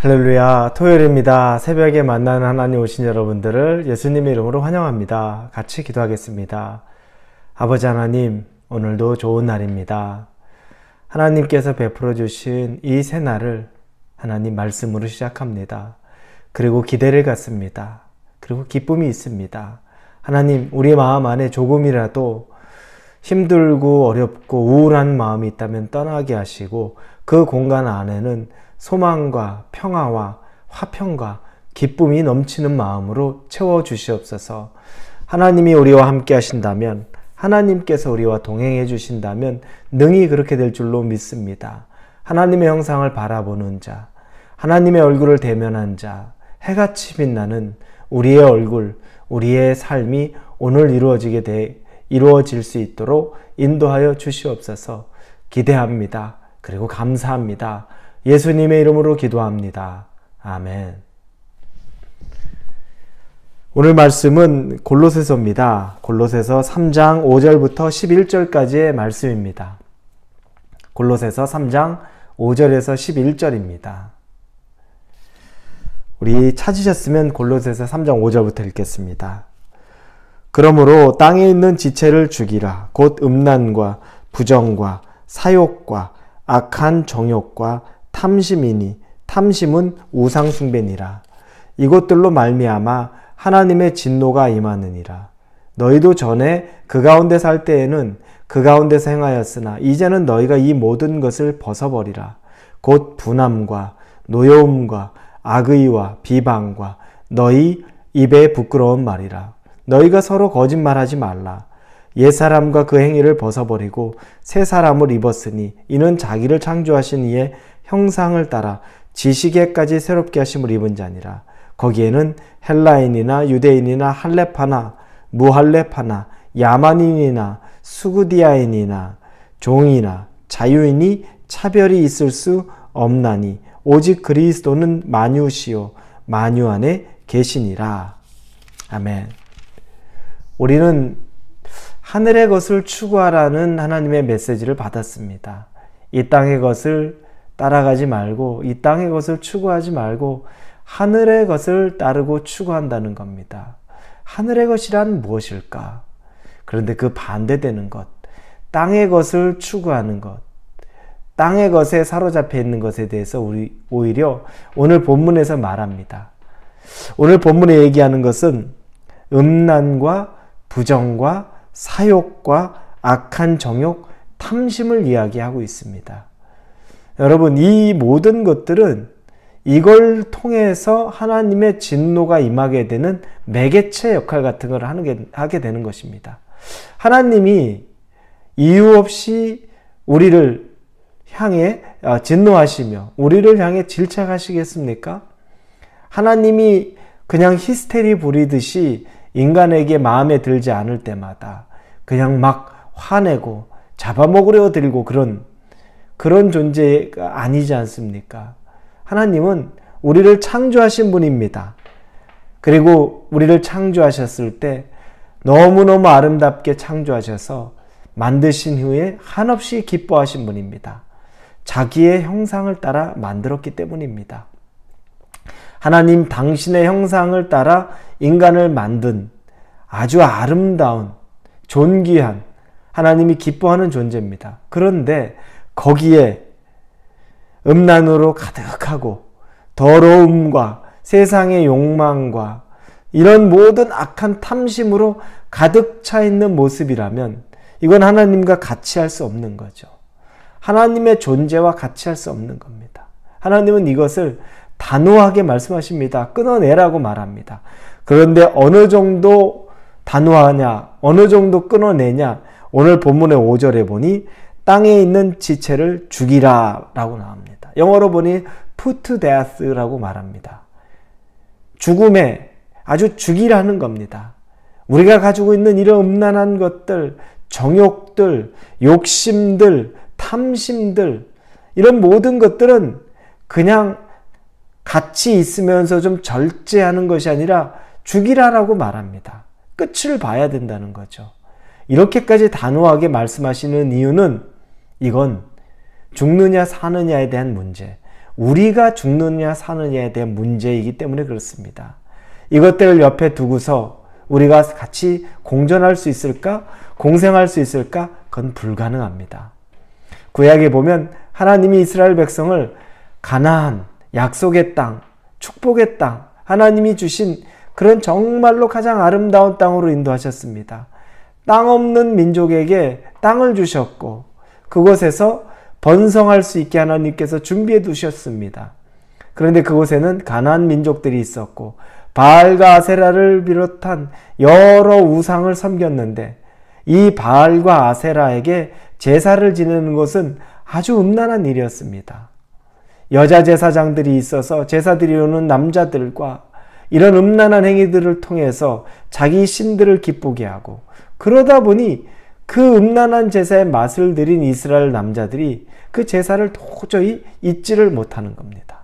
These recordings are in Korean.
할렐루야, 토요일입니다. 새벽에 만나는 하나님 오신 여러분들을 예수님의 이름으로 환영합니다. 같이 기도하겠습니다. 아버지 하나님, 오늘도 좋은 날입니다. 하나님께서 베풀어 주신 이 새날을 하나님 말씀으로 시작합니다. 그리고 기대를 갖습니다. 그리고 기쁨이 있습니다. 하나님, 우리 마음 안에 조금이라도 힘들고 어렵고 우울한 마음이 있다면 떠나게 하시고 그 공간 안에는 소망과 평화와 화평과 기쁨이 넘치는 마음으로 채워주시옵소서. 하나님이 우리와 함께 하신다면, 하나님께서 우리와 동행해 주신다면 능히 그렇게 될 줄로 믿습니다. 하나님의 형상을 바라보는 자, 하나님의 얼굴을 대면한 자, 해같이 빛나는 우리의 얼굴, 우리의 삶이 오늘 이루어질 수 있도록 인도하여 주시옵소서. 기대합니다. 그리고 감사합니다. 예수님의 이름으로 기도합니다. 아멘. 오늘 말씀은 골로새서입니다. 골로새서 3장 5절부터 11절까지의 말씀입니다. 골로새서 3장 5절에서 11절입니다. 우리 찾으셨으면 골로새서 3장 5절부터 읽겠습니다. 그러므로 땅에 있는 지체를 죽이라. 곧 음란과 부정과 사욕과 악한 정욕과 탐심이니 탐심은 우상숭배니라. 이것들로 말미암아 하나님의 진노가 임하느니라. 너희도 전에 그 가운데 살 때에는 그 가운데서 행하였으나 이제는 너희가 이 모든 것을 벗어버리라. 곧 분함과 노여움과 악의와 비방과 너희 입에 부끄러운 말이라. 너희가 서로 거짓말하지 말라. 옛사람과 그 행위를 벗어버리고 새 사람을 입었으니 이는 자기를 창조하신 이의 형상을 따라 지식에까지 새롭게 하심을 입은 자니라. 거기에는 헬라인이나 유대인이나 할렙하나 무할렙하나 야만인이나 수구디아인이나 종이나 자유인이 차별이 있을 수 없나니 오직 그리스도는 만유시요 만유 안에 계시니라. 아멘. 우리는 하늘의 것을 추구하라는 하나님의 메시지를 받았습니다. 이 땅의 것을 따라가지 말고 이 땅의 것을 추구하지 말고 하늘의 것을 따르고 추구한다는 겁니다. 하늘의 것이란 무엇일까? 그런데 그 반대되는 것, 땅의 것을 추구하는 것, 땅의 것에 사로잡혀 있는 것에 대해서 우리 오히려 오늘 본문에서 말합니다. 오늘 본문에 얘기하는 것은 음란과 부정과 사욕과 악한 정욕, 탐심을 이야기하고 있습니다. 여러분, 이 모든 것들은 이걸 통해서 하나님의 진노가 임하게 되는 매개체 역할 같은 걸 하게 되는 것입니다. 하나님이 이유 없이 우리를 향해 진노하시며 우리를 향해 질책하시겠습니까? 하나님이 그냥 히스테리 부리듯이 인간에게 마음에 들지 않을 때마다 그냥 막 화내고 잡아먹으려 들고 그런 존재가 아니지 않습니까? 하나님은 우리를 창조하신 분입니다. 그리고 우리를 창조하셨을 때 너무너무 아름답게 창조하셔서 만드신 후에 한없이 기뻐하신 분입니다. 자기의 형상을 따라 만들었기 때문입니다. 하나님 당신의 형상을 따라 인간을 만든 아주 아름다운 존귀한 하나님이 기뻐하는 존재입니다. 그런데 거기에 음란으로 가득하고 더러움과 세상의 욕망과 이런 모든 악한 탐심으로 가득 차 있는 모습이라면 이건 하나님과 같이 할 수 없는 거죠. 하나님의 존재와 같이 할 수 없는 겁니다. 하나님은 이것을 단호하게 말씀하십니다. 끊어내라고 말합니다. 그런데 어느 정도 단호하냐, 어느 정도 끊어내냐, 오늘 본문의 5절에 보니 땅에 있는 지체를 죽이라 라고 나옵니다. 영어로 보니 put to death 라고 말합니다. 죽음에 아주 죽이라는 겁니다. 우리가 가지고 있는 이런 음란한 것들, 정욕들, 욕심들, 탐심들, 이런 모든 것들은 그냥 같이 있으면서 좀 절제하는 것이 아니라 죽이라라고 말합니다. 끝을 봐야 된다는 거죠. 이렇게까지 단호하게 말씀하시는 이유는 이건 죽느냐 사느냐에 대한 문제, 우리가 죽느냐 사느냐에 대한 문제이기 때문에 그렇습니다. 이것들을 옆에 두고서 우리가 같이 공존할 수 있을까? 공생할 수 있을까? 그건 불가능합니다. 구약에 보면 하나님이 이스라엘 백성을 가나안, 약속의 땅, 축복의 땅, 하나님이 주신 그런 정말로 가장 아름다운 땅으로 인도하셨습니다. 땅 없는 민족에게 땅을 주셨고 그곳에서 번성할 수 있게 하나님께서 준비해 두셨습니다. 그런데 그곳에는 가나안 민족들이 있었고 바알과 아세라를 비롯한 여러 우상을 섬겼는데 이 바알과 아세라에게 제사를 지내는 것은 아주 음란한 일이었습니다. 여자 제사장들이 있어서 제사 드리려는 남자들과 이런 음란한 행위들을 통해서 자기 신들을 기쁘게 하고 그러다 보니 그 음란한 제사의 맛을 들인 이스라엘 남자들이 그 제사를 도저히 잊지를 못하는 겁니다.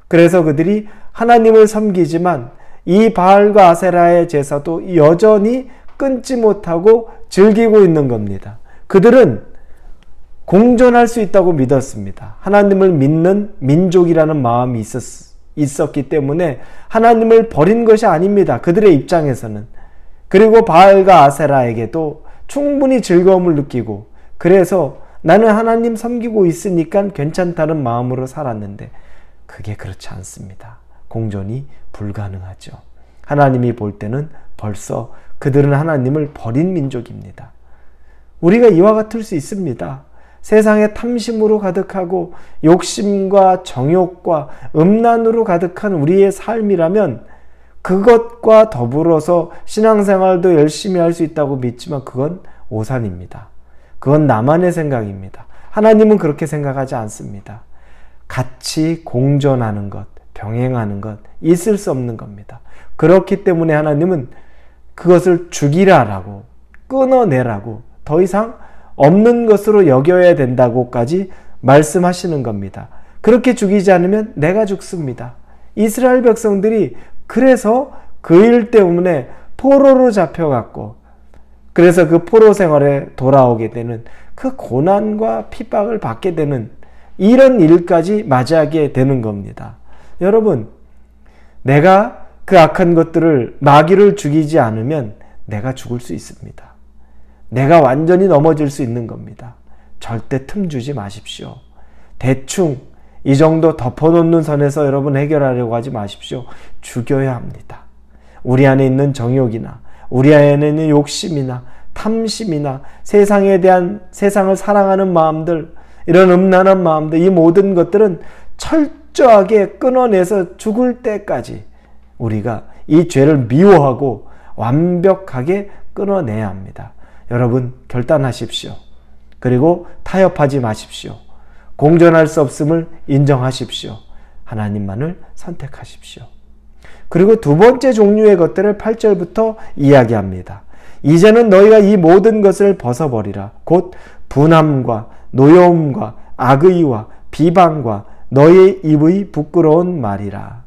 그래서 그들이 하나님을 섬기지만 이 바알과 아세라의 제사도 여전히 끊지 못하고 즐기고 있는 겁니다. 그들은 공존할 수 있다고 믿었습니다. 하나님을 믿는 민족이라는 마음이 있었기 때문에 하나님을 버린 것이 아닙니다. 그들의 입장에서는. 그리고 바알과 아세라에게도 충분히 즐거움을 느끼고 그래서 나는 하나님 섬기고 있으니까 괜찮다는 마음으로 살았는데 그게 그렇지 않습니다. 공존이 불가능하죠. 하나님이 볼 때는 벌써 그들은 하나님을 버린 민족입니다. 우리가 이와 같을 수 있습니다. 세상에 탐심으로 가득하고 욕심과 정욕과 음란으로 가득한 우리의 삶이라면 그것과 더불어서 신앙생활도 열심히 할 수 있다고 믿지만 그건 오산입니다. 그건 나만의 생각입니다. 하나님은 그렇게 생각하지 않습니다. 같이 공존하는 것, 병행하는 것, 있을 수 없는 겁니다. 그렇기 때문에 하나님은 그것을 죽이라라고, 끊어내라고, 더 이상 없는 것으로 여겨야 된다고까지 말씀하시는 겁니다. 그렇게 죽이지 않으면 내가 죽습니다. 이스라엘 백성들이 그래서 그 일 때문에 포로로 잡혀갔고 그래서 그 포로 생활에 돌아오게 되는 그 고난과 핍박을 받게 되는 이런 일까지 맞이하게 되는 겁니다. 여러분, 내가 그 악한 것들을 마귀를 죽이지 않으면 내가 죽을 수 있습니다. 내가 완전히 넘어질 수 있는 겁니다. 절대 틈 주지 마십시오. 대충 이 정도 덮어놓는 선에서 여러분 해결하려고 하지 마십시오. 죽여야 합니다. 우리 안에 있는 정욕이나 우리 안에 있는 욕심이나 탐심이나 세상에 대한 세상을 사랑하는 마음들, 이런 음란한 마음들, 이 모든 것들은 철저하게 끊어내서 죽을 때까지 우리가 이 죄를 미워하고 완벽하게 끊어내야 합니다. 여러분 결단하십시오. 그리고 타협하지 마십시오. 공존할 수 없음을 인정하십시오. 하나님만을 선택하십시오. 그리고 두 번째 종류의 것들을 8절부터 이야기합니다. 이제는 너희가 이 모든 것을 벗어버리라. 곧 분함과 노여움과 악의와 비방과 너희의 입의 부끄러운 말이라.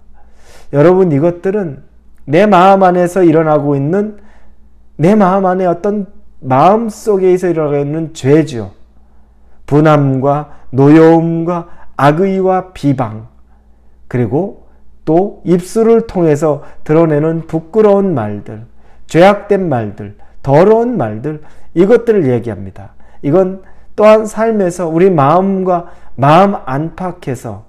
여러분, 이것들은 내 마음 안에서 일어나고 있는, 내 마음 안에 어떤 마음 속에서 일어나고 있는 죄죠. 분함과 노여움과 악의와 비방, 그리고 또 입술을 통해서 드러내는 부끄러운 말들, 죄악된 말들, 더러운 말들, 이것들을 얘기합니다. 이건 또한 삶에서 우리 마음과 마음 안팎에서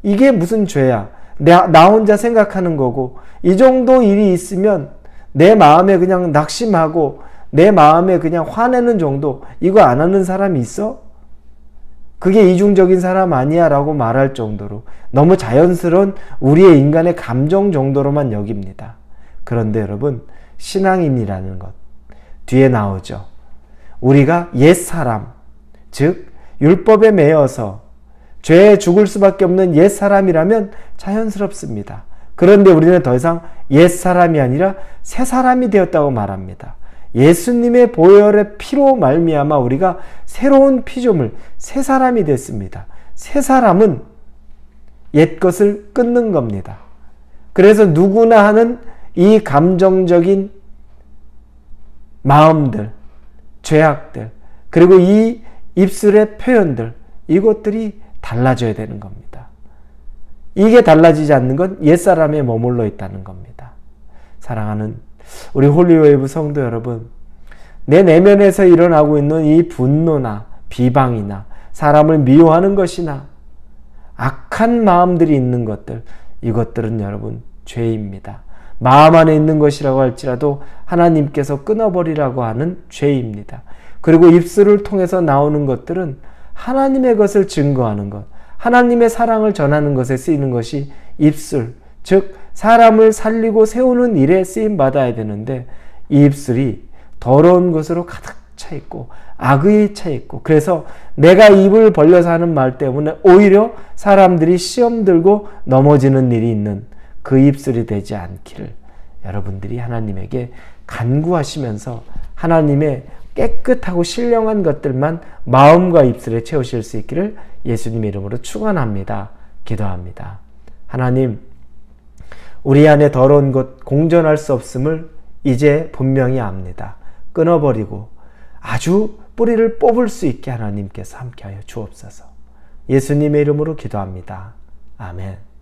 이게 무슨 죄야? 나 혼자 생각하는 거고, 이 정도 일이 있으면 내 마음에 그냥 낙심하고 내 마음에 그냥 화내는 정도, 이거 안 하는 사람이 있어? 그게 이중적인 사람 아니야 라고 말할 정도로 너무 자연스러운 우리의 인간의 감정 정도로만 여깁니다. 그런데 여러분, 신앙인이라는 것 뒤에 나오죠. 우리가 옛사람, 즉 율법에 매여서 죄에 죽을 수밖에 없는 옛사람이라면 자연스럽습니다. 그런데 우리는 더 이상 옛사람이 아니라 새사람이 되었다고 말합니다. 예수님의 보혈의 피로 말미암아 우리가 새로운 피조물, 새 사람이 됐습니다. 새 사람은 옛 것을 끊는 겁니다. 그래서 누구나 하는 이 감정적인 마음들, 죄악들, 그리고 이 입술의 표현들, 이것들이 다 달라져야 되는 겁니다. 이게 달라지지 않는 건 옛사람에 머물러 있다는 겁니다. 사랑하는 우리 홀리웨이브 성도 여러분, 내 내면에서 일어나고 있는 이 분노나 비방이나 사람을 미워하는 것이나 악한 마음들이 있는 것들, 이것들은 여러분 죄입니다. 마음 안에 있는 것이라고 할지라도 하나님께서 끊어버리라고 하는 죄입니다. 그리고 입술을 통해서 나오는 것들은 하나님의 것을 증거하는 것, 하나님의 사랑을 전하는 것에 쓰이는 것이 입술, 즉 사람을 살리고 세우는 일에 쓰임 받아야 되는데 이 입술이 더러운 것으로 가득 차 있고 악의 차 있고, 그래서 내가 입을 벌려서 하는 말 때문에 오히려 사람들이 시험 들고 넘어지는 일이 있는 그 입술이 되지 않기를 여러분들이 하나님에게 간구하시면서 하나님의 깨끗하고 신령한 것들만 마음과 입술에 채우실 수 있기를 예수님의 이름으로 축원합니다. 기도합니다. 하나님, 우리 안에 더러운 것 공존할 수 없음을 이제 분명히 압니다. 끊어버리고 아주 뿌리를 뽑을 수 있게 하나님께서 함께하여 주옵소서. 예수님의 이름으로 기도합니다. 아멘.